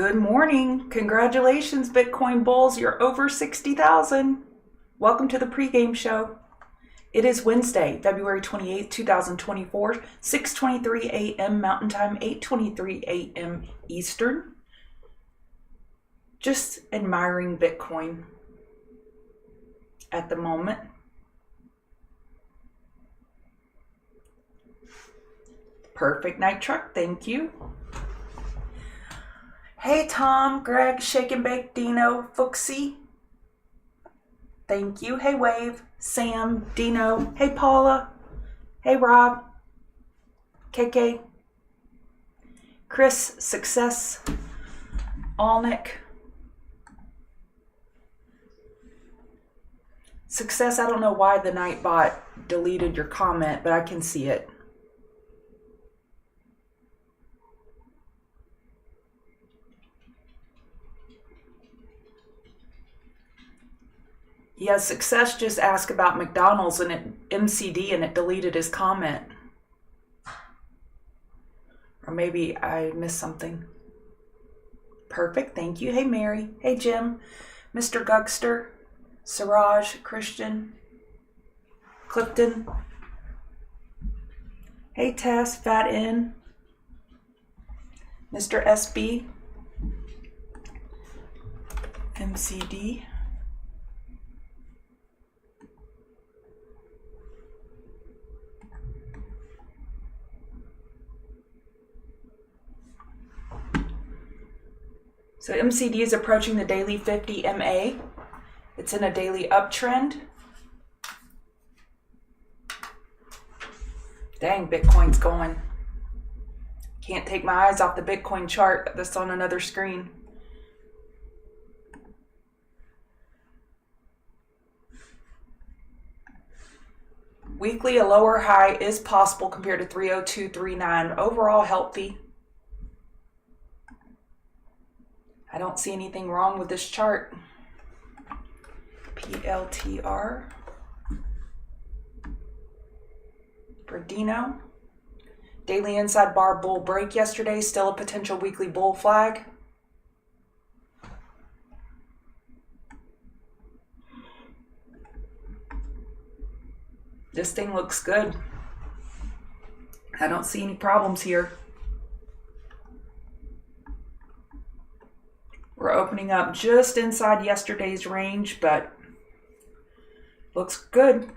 Good morning. Congratulations, Bitcoin Bulls. You're over 60,000. Welcome to the pregame show. It is Wednesday, February 28th, 2024, 6:23 a.m. Mountain Time, 8:23 a.m. Eastern. Just admiring Bitcoin at the moment. Perfect night truck, thank you. Hey Tom, Greg, Shake and Bake, Dino, Fuxie. Thank you. Hey Wave, Sam, Dino. Hey Paula. Hey Rob. KK. Chris, Success. Alnick. Success, I don't know why the Nightbot deleted your comment, but I can see it. Yeah, Success just asked about McDonald's and it MCD and it deleted his comment. Or maybe I missed something. Perfect, thank you. Hey Mary, hey Jim, Mr. Gugster, Siraj, Christian, Clifton. Hey Tess, Fat N, Mr. SB, MCD. So MCD is approaching the daily 50 MA. It's in a daily uptrend. Dang, Bitcoin's going. Can't take my eyes off the Bitcoin chart that's on another screen. Weekly, a lower high is possible compared to 302.39. Overall healthy. I don't see anything wrong with this chart. PLTR. For Dino. Daily inside bar bull break yesterday. Still a potential weekly bull flag. This thing looks good. I don't see any problems here. We're opening up just inside yesterday's range, but looks good.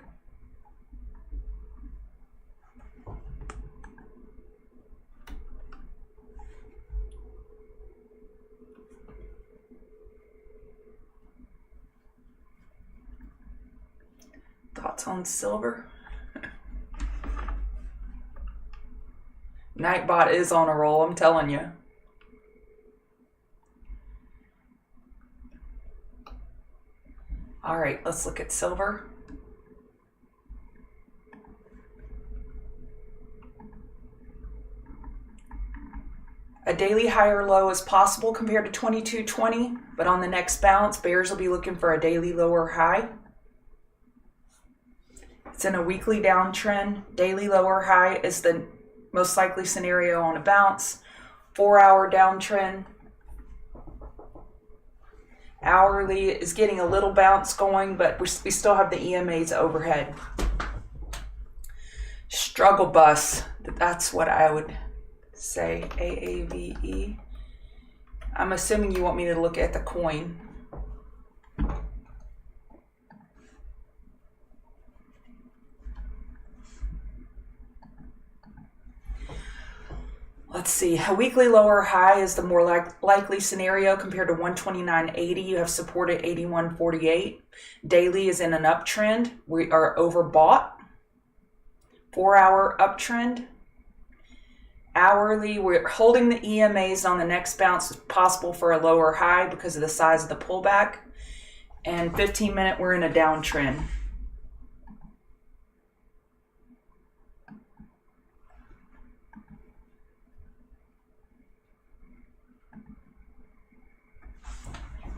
Thoughts on silver? Nightbot is on a roll, I'm telling you. All right, let's look at silver. A daily high or low is possible compared to 22.20, but on the next bounce, bears will be looking for a daily lower high. It's in a weekly downtrend. Daily lower high is the most likely scenario on a bounce. 4-hour downtrend. Hourly is getting a little bounce going, but we still have the EMAs overhead. Struggle bus, that's what I would say, AAVE. I'm assuming you want me to look at the coin. Let's see, a weekly lower high is the more likely scenario compared to 129.80. You have support at 81.48. Daily is in an uptrend. We are overbought. 4-hour uptrend. Hourly, we're holding the EMAs on the next bounce possible for a lower high because of the size of the pullback. And 15-minute, we're in a downtrend.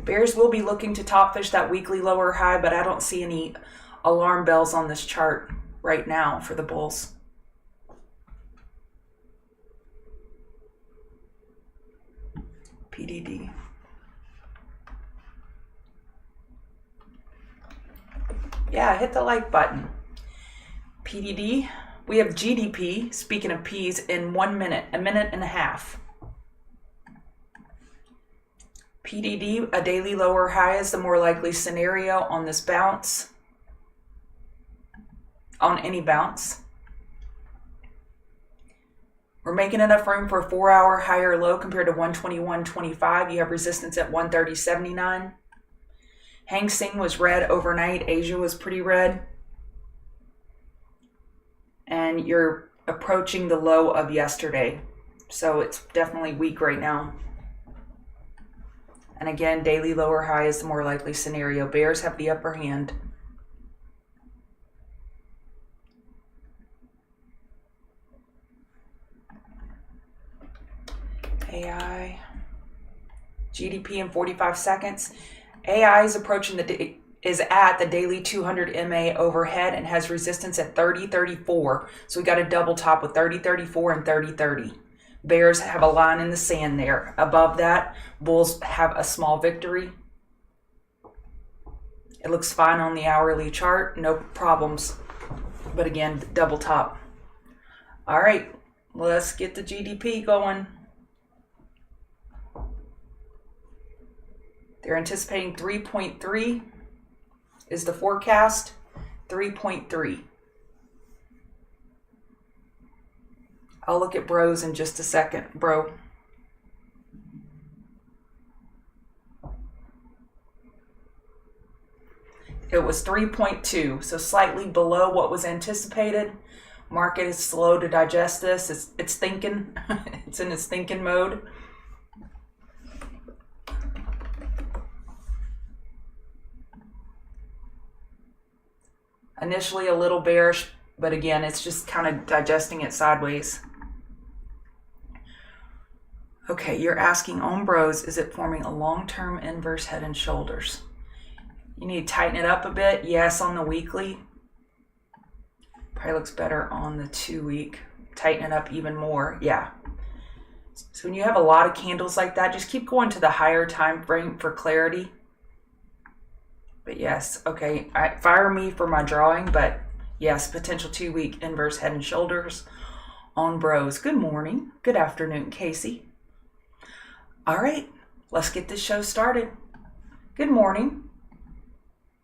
Bears will be looking to top fish that weekly lower high, but I don't see any alarm bells on this chart right now for the bulls. PDD. Yeah, hit the like button. PDD. We have GDP, speaking of P's, in 1 minute, a minute and a half. PDD, a daily lower high is the more likely scenario on this bounce. On any bounce. We're making enough room for a 4-hour higher low compared to 121.25. You have resistance at 130.79. Hang Seng was red overnight. Asia was pretty red. And you're approaching the low of yesterday. So it's definitely weak right now. And again, daily lower high is the more likely scenario. Bears have the upper hand. AI. GDP in 45 seconds. AI is approaching is at the daily 200 MA overhead and has resistance at 30.34. So we got a double top with 30.34 and 30.30. Bears have a line in the sand there. Above that, bulls have a small victory. It looks fine on the hourly chart. No problems. But again, double top. All right, let's get the GDP going. They're anticipating 3.3 is the forecast. 3.3. I'll look at bros in just a second, bro. It was 3.2, so slightly below what was anticipated. Market is slow to digest this. It's thinking. It's in its thinking mode. Initially a little bearish, but again, it's just kind of digesting it sideways. Okay, you're asking on bros, is it forming a long-term inverse head and shoulders? You need to tighten it up a bit. Yes, on the weekly. Probably looks better on the 2-week. Tighten it up even more. Yeah. So when you have a lot of candles like that, just keep going to the higher time frame for clarity. But yes, okay, fire me for my drawing, but yes, potential 2-week inverse head and shoulders on bros. Good morning. Good afternoon, Casey. All right, let's get this show started. Good morning.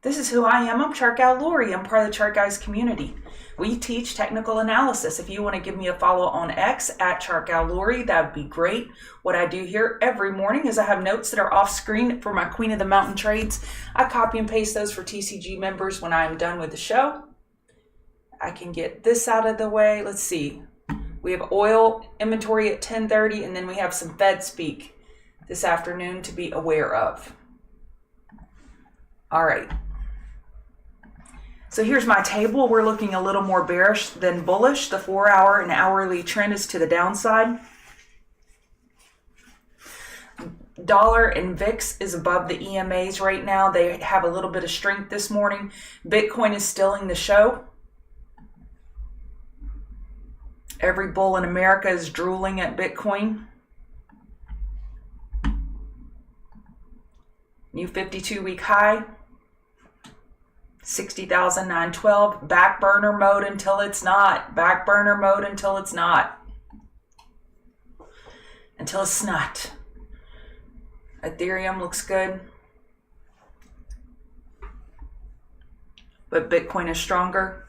This is who I am. I'm Chart Gal Lori. I'm part of the Chart Guys community. We teach technical analysis. If you want to give me a follow on X at Chart Gal Lori, that would be great. What I do here every morning is I have notes that are off screen for my Queen of the Mountain trades. I copy and paste those for TCG members when I am done with the show. I can get this out of the way. Let's see. We have oil inventory at 10:30, and then we have some Fed speak this afternoon to be aware of. All right. So here's my table. We're looking a little more bearish than bullish. The 4-hour and hourly trend is to the downside. Dollar and VIX is above the EMAs right now. They have a little bit of strength this morning. Bitcoin is stealing the show. Every bull in America is drooling at Bitcoin. New 52-week high. 60,912. Back burner mode until it's not. Back burner mode until it's not. Until it's not. Ethereum looks good. But Bitcoin is stronger.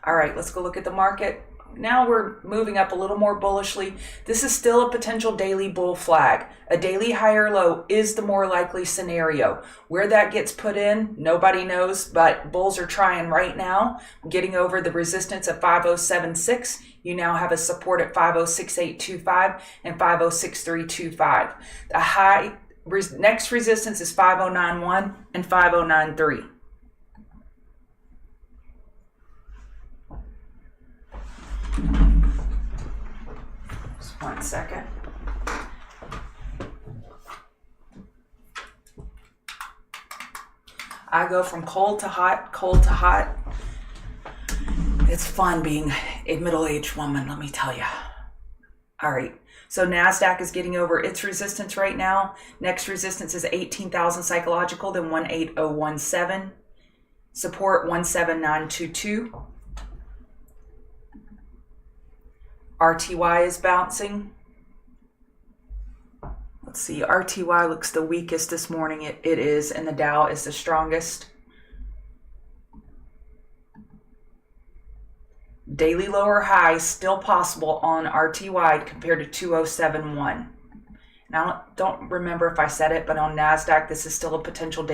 All right, let's go look at the market. Now we're moving up a little more bullishly. This is still a potential daily bull flag. A daily higher low is the more likely scenario. Where that gets put in, nobody knows, but bulls are trying right now. Getting over the resistance at 5076. You now have a support at 506825 and 506325. The high next resistance is 5091 and 5093. Just 1 second. I go from cold to hot, cold to hot. It's fun being a middle-aged woman, let me tell you. All right, So NASDAQ is getting over its resistance right now. Next resistance is 18,000 psychological, then 18017. Support 17922. RTY is bouncing. Let's see, RTY looks the weakest this morning. It is, and the Dow is the strongest. Daily lower high still possible on RTY compared to 2071. Now, I don't remember if I said it, but on NASDAQ, this is still a potential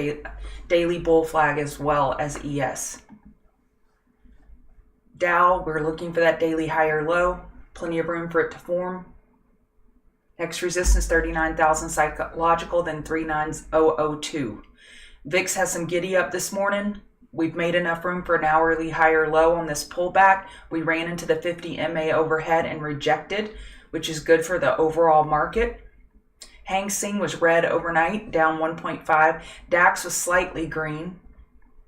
daily bull flag as well as ES. Dow, we're looking for that daily higher low. Plenty of room for it to form. Next resistance, 39,000 psychological, then 39002. VIX has some giddy up this morning. We've made enough room for an hourly higher low on this pullback. We ran into the 50 MA overhead and rejected, which is good for the overall market. Hang Seng was red overnight, down 1.5. DAX was slightly green,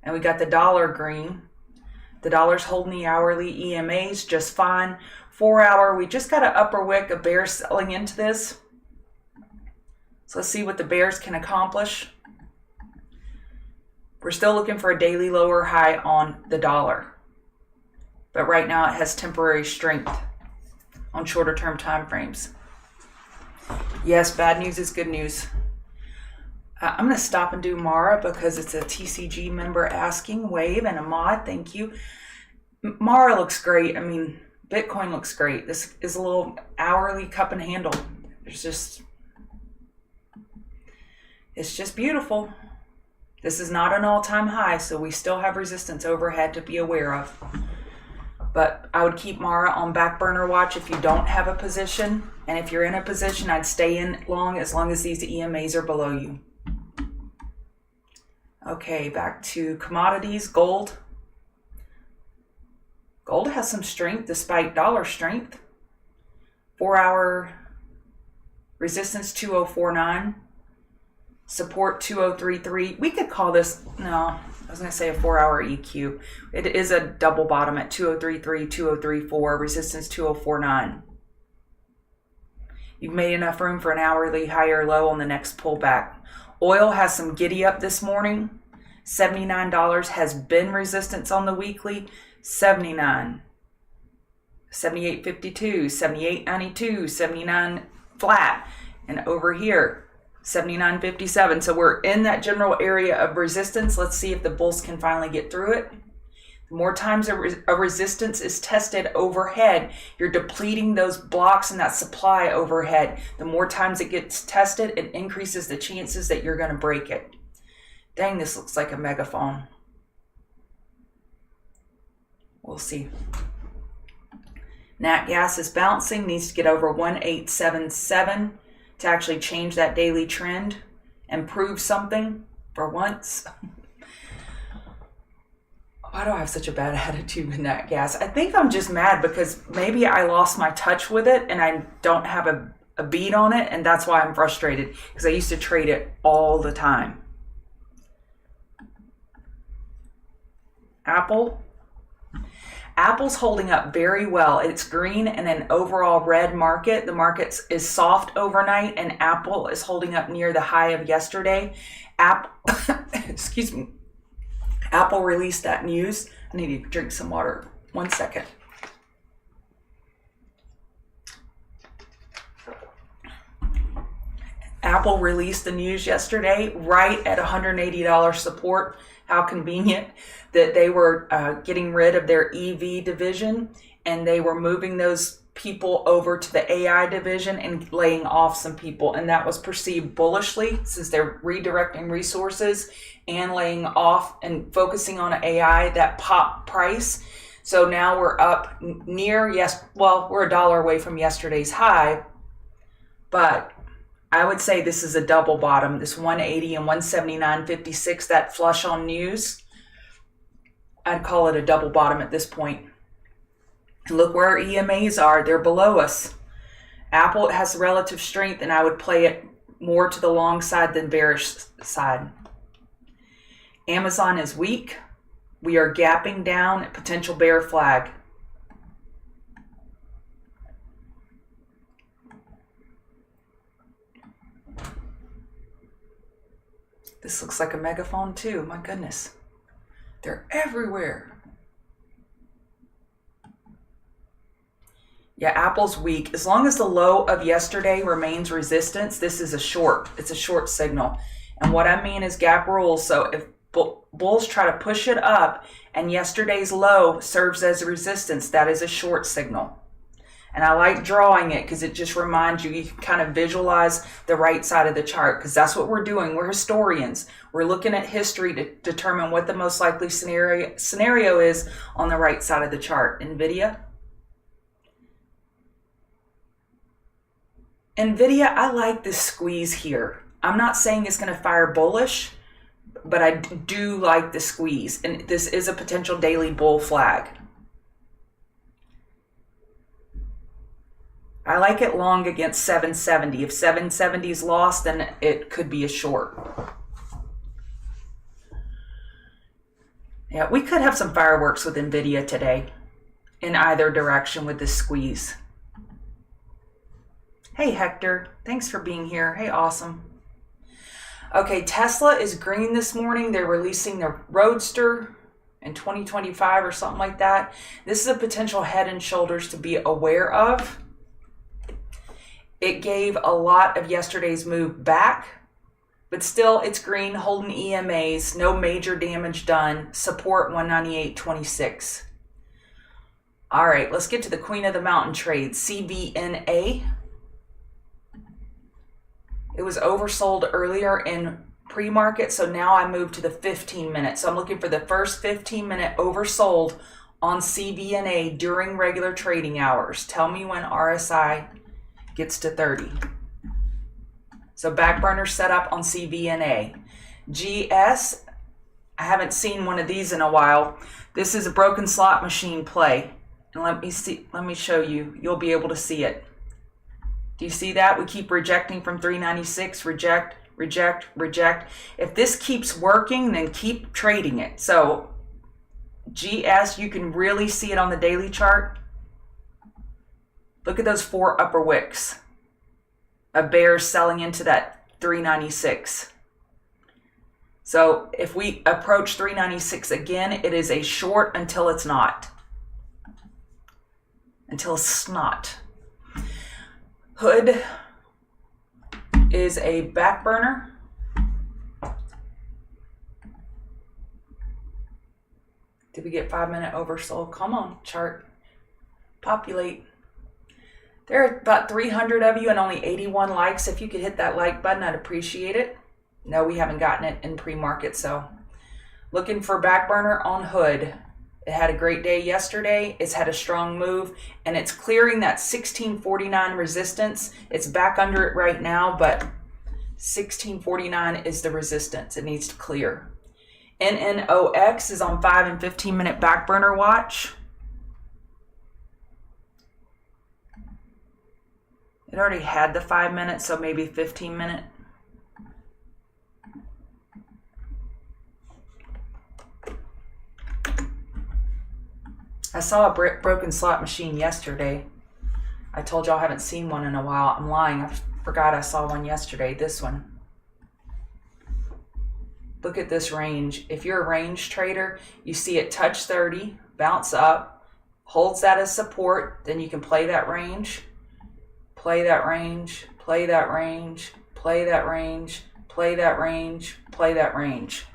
and we got the dollar green. The dollar's holding the hourly EMAs just fine. 4 hour, we just got an upper wick of bears selling into this. So let's see what the bears can accomplish. We're still looking for a daily lower high on the dollar. But right now it has temporary strength on shorter term time frames. Yes, bad news is good news. I'm going to stop and do Mara because it's a TCG member asking. Wave and a mod, thank you. Mara looks great. I mean, Bitcoin looks great. This is a little hourly cup and handle. It's just beautiful. This is not an all-time high, so we still have resistance overhead to be aware of. But I would keep Mara on back burner watch if you don't have a position. And if you're in a position, I'd stay in long as these EMAs are below you. Okay, back to commodities. Gold. Gold has some strength despite dollar strength. 4 hour resistance 2049. Support 2033. We could call this, no, I was going to say a 4 hour EQ. It is a double bottom at 2033, 2034, resistance 2049. You've made enough room for an hourly higher low on the next pullback. Oil has some giddy up this morning. $79 has been resistance on the weekly. 79, 78.52, 78.92, 79 flat, and over here 79.57. So we're in that general area of resistance. Let's see if the bulls can finally get through it. The more times a resistance is tested overhead, you're depleting those blocks and that supply overhead. The more times it gets tested, it increases the chances that you're going to break it. Dang, this looks like a megaphone. We'll see. Nat gas is bouncing, needs to get over 1877 to actually change that daily trend and prove something for once. Why do I have such a bad attitude with nat gas? I think I'm just mad because maybe I lost my touch with it and I don't have a beat on it, and that's why I'm frustrated because I used to trade it all the time. Apple's holding up very well. It's green in an overall red market. The market is soft overnight, and Apple is holding up near the high of yesterday. Excuse me. Apple released that news. I need to drink some water. 1 second. Apple released the news yesterday right at $180 support. How convenient that they were getting rid of their EV division and they were moving those people over to the AI division and laying off some people. And that was perceived bullishly since they're redirecting resources and laying off and focusing on AI, that pop price. So now we're up near, we're $1 away from yesterday's high, but I would say this is a double bottom, this 180 and 179.56, that flush on news. I'd call it a double bottom at this point. And look where our EMAs are. They're below us. Apple has relative strength, and I would play it more to the long side than bearish side. Amazon is weak. We are gapping down at potential bear flag. This looks like a megaphone too. My goodness. They're everywhere. Yeah, Apple's weak. As long as the low of yesterday remains resistance, this is a short. It's a short signal. And what I mean is gap rules. So if bulls try to push it up and yesterday's low serves as a resistance, that is a short signal. And I like drawing it because it just reminds you can kind of visualize the right side of the chart, because that's what we're doing. We're historians. We're looking at history to determine what the most likely scenario is on the right side of the chart. NVIDIA, I like this squeeze here. I'm not saying it's going to fire bullish, but I do like the squeeze. And this is a potential daily bull flag. I like it long against 770. If 770 is lost, then it could be a short. Yeah, we could have some fireworks with NVIDIA today in either direction with this squeeze. Hey, Hector. Thanks for being here. Hey, awesome. Okay, Tesla is green this morning. They're releasing their Roadster in 2025 or something like that. This is a potential head and shoulders to be aware of. It gave a lot of yesterday's move back, but still it's green, holding EMAs, no major damage done, support 198.26. All right, let's get to the queen of the mountain trade, CBNA. It was oversold earlier in pre-market, so now I move to the 15 minute. So I'm looking for the first 15 minute oversold on CBNA during regular trading hours. Tell me when RSI gets to 30. So back burner set up on CBNA. GS, I haven't seen one of these in a while. This is a broken slot machine play. And let me show you. You'll be able to see it. Do you see that? We keep rejecting from 396, reject, reject, reject. If this keeps working, then keep trading it. So GS, you can really see it on the daily chart. Look at those 4 upper wicks. A bear selling into that 396. So if we approach 396 again, it is a short until it's not. Until it's not. Hood is a back burner. Did we get 5 minute oversold? Come on, chart. Populate. There are about 300 of you and only 81 likes. If you could hit that like button, I'd appreciate it. No, we haven't gotten it in pre-market, so looking for back burner on Hood. It had a great day yesterday. It's had a strong move, and it's clearing that 1649 resistance. It's back under it right now, but 1649 is the resistance. It needs to clear. NNOX is on 5 and 15 minute back burner watch. It already had the 5 minutes, so maybe 15 minute. I saw a broken slot machine yesterday. I told y'all I haven't seen one in a while. I'm lying. I forgot I saw one yesterday. This one. Look at this range. If you're a range trader, you see it touch 30, bounce up, holds that as support, then you can play that range. Play that range, play that range, play that range, play that range, play that range.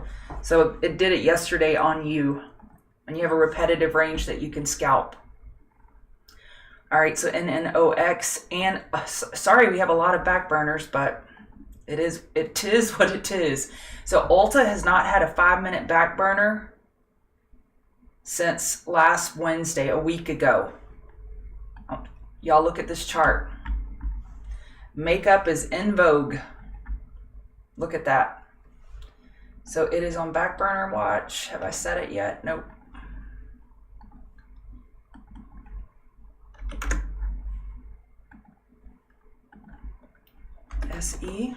So it did it yesterday on you. And you have a repetitive range that you can scalp. All right, so NNOX. And sorry, we have a lot of back burners, but it is what it is. So Ulta has not had a 5 minute back burner since last Wednesday, a week ago. Oh, y'all look at this chart. Makeup is in vogue. Look at that. So it is on back burner watch. Have I set it yet? Nope. SE.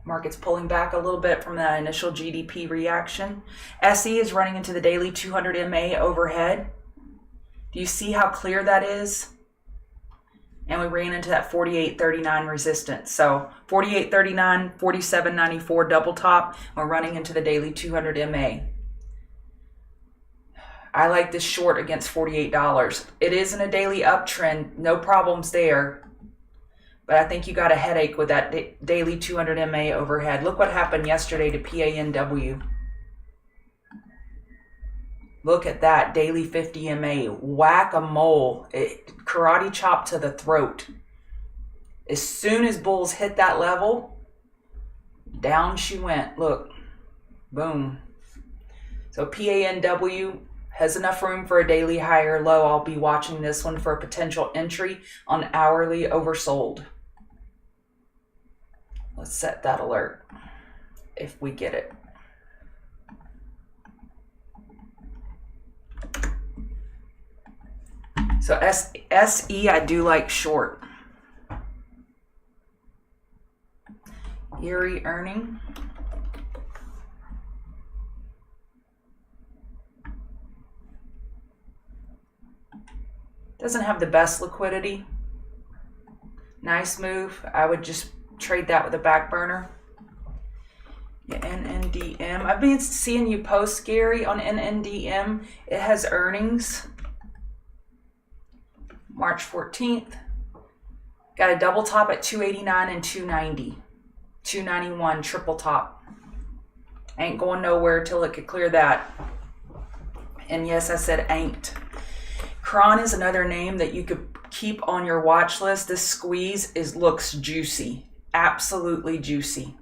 Market's pulling back a little bit from that initial GDP reaction. SE is running into the daily 200 MA overhead. Do you see how clear that is? And we ran into that 48.39 resistance. So 48.39, 47.94 double top. We're running into the daily 200 MA. I like this short against $48. It is in a daily uptrend. No problems there. But I think you got a headache with that daily 200 MA overhead. Look what happened yesterday to PANW. Look at that, daily 50 MA. Whack-a-mole. Karate chop to the throat. As soon as bulls hit that level, down she went. Look, boom. So PANW has enough room for a daily high or low. I'll be watching this one for a potential entry on hourly oversold. Let's set that alert if we get it. So SE I do like short. Erie earning. Doesn't have the best liquidity. Nice move. I would just trade that with a back burner. Yeah, NNDM. I've been seeing you post, Gary, on NNDM. It has earnings. March 14th. Got a double top at 289 and 290. 291 triple top. Ain't going nowhere till it could clear that. And yes, I said ain't. Cron is another name that you could keep on your watch list. This squeeze looks juicy. Absolutely juicy.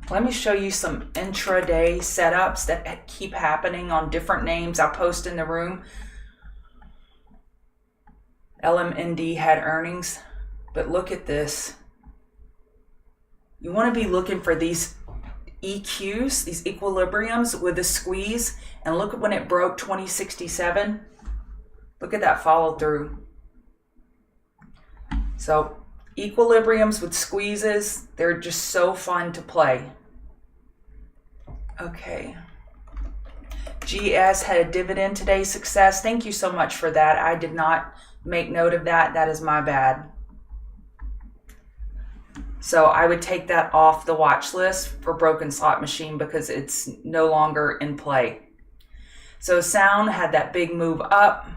Let me show you some intraday setups that keep happening on different names. I'll post in the room. LMND had earnings, but look at this. You want to be looking for these EQs, these equilibriums with the squeeze, and look at when it broke 2067. Look at that follow through. So equilibriums with squeezes, they're just so fun to play. Okay. GS had a dividend today, success. Thank you so much for that. I did not make note of that. That is my bad. So I would take that off the watch list for Broken Slot Machine because it's no longer in play. So Sound had that big move up.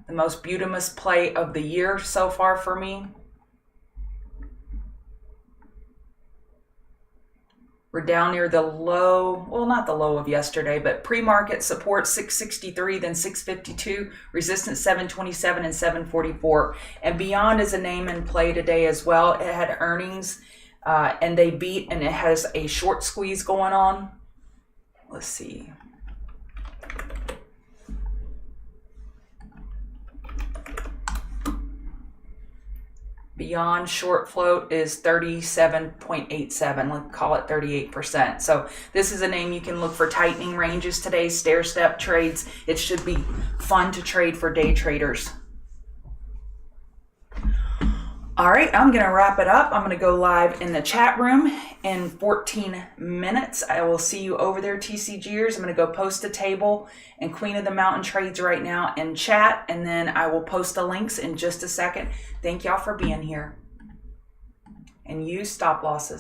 The most beautiful play of the year so far for me. We're down near the low, well, not the low of yesterday, but pre-market support 663, then 652, resistance 727 and 744. And Beyond is a name in play today as well. It had earnings and they beat, and it has a short squeeze going on. Let's see. Beyond short float is 37.87. Let's call it 38%. So this is a name you can look for tightening ranges today, stair step trades. It should be fun to trade for day traders. All right, I'm going to wrap it up. I'm going to go live in the chat room in 14 minutes. I will see you over there, TCGers. I'm going to go post a table and Queen of the Mountain trades right now in chat, and then I will post the links in just a second. Thank y'all for being here. And use stop losses.